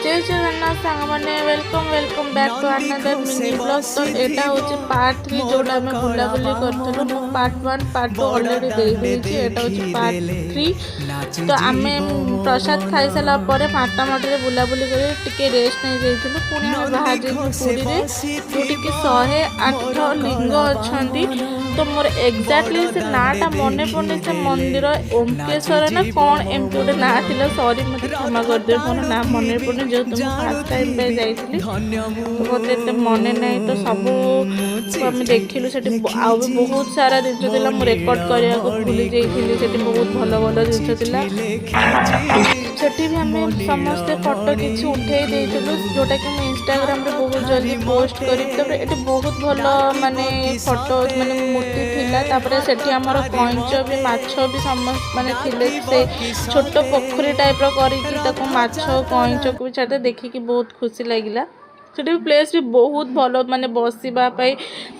जय जगन्नाथ सांग मैंने welcome welcome back to another mini blog. तो यहाँ हूँ पार्ट 3 जोटा आम बुलाबुली करूँ। पार्ट 1 पार्ट 2 अलरेडी दे देती। यहाँ हूँ पार्ट 3। तो आम प्रसाद खाई सारा मातामठी बुलाबुली कर रेस्ट नहीं जाइलु। पुणी आम बाहर पुरी में जोटि 108 लिंग अच्छा। तो मोर एक्जाक्टली से नाटा मन पड़े से मंदिर ओमकेश्वर ना कौन एमती गोटे ना था। सॉरी मत क्षमा करदे मोर ना मन पड़े जो तुम फास्ट टाइम पे जाइली मत मन ना। तो सब आम देखिलु से बहुत सारा जिन मुझे रेकर्ड करने को भूली जाइली। से बहुत भल भल जिन भी आम समस्ते फोटो किसी उठे देलु जोटा कि मुझे इंस्टाग्राम रे बहुत जल्दी पोस्ट करी। ये बहुत भल माने फोटो माने मूर्ति थिला। तापरे सेठी हमर कइंच भी माछ भी समस्त माने थिले से छोट पोखरी टाइप रो करिकि ताको माछ कइंच को भी छाते देखि कि बहुत खुशी लागिला। सेठी प्लेस भी बहुत भल माने बसिबा पई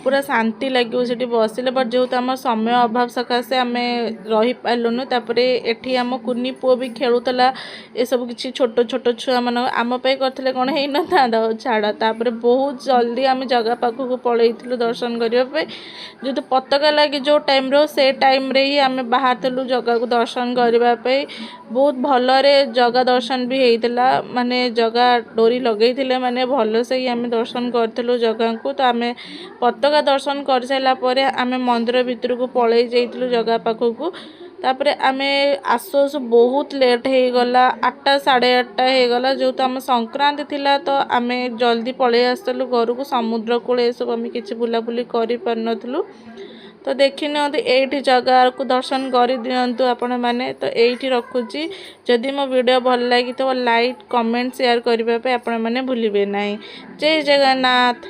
पूरा शांति लगे सेठी बसिले। बट जेहेतु आम समय अभाव सकाशे आम रही पार्लुनु। तापरे एठी आम कुनी पुओ भी खेलुतला ए सब किछि छोट छोट छुआ मान आम पे करथिले कोन हेई न था छाड़। तापरे बहुत जल्दी आम जगह पाखक पळैथिलु दर्शन करिया पे। जेहेतु पताका लगे जो टाइम रो से टाइम रे ही आम बाहर थिलु जगह को दर्शन करबा पे। बहुत भलरे जगह दर्शन भी हेइतला माने जगह डोरी लगेइथिले माने भल से ही आम दर्शन करथिलु जगह को। तो आम पताका दर्शन कर साइला परे आम मंदिर भितर को पळै जाइथिलु जगह पाखक। तापरे आम आसु आसु बहुत लेट हो गला 8टा 8:30 हो गला। जेहेतु आम संक्रांति थिला तो आम जल्दी पळै आसलु घर को। समुद्र कूल ये सब आम किछि बुलाबुली करि पार नथलु। तो देखि नियंतु एठी जगह को दर्शन कर दियंतु आपण माने। तो एठी रखुची जदि मो वीडियो भल लागी तो लाइक कमेंट शेयर करबा पे आपण माने भूलिबे नाही। जय जगन्नाथ।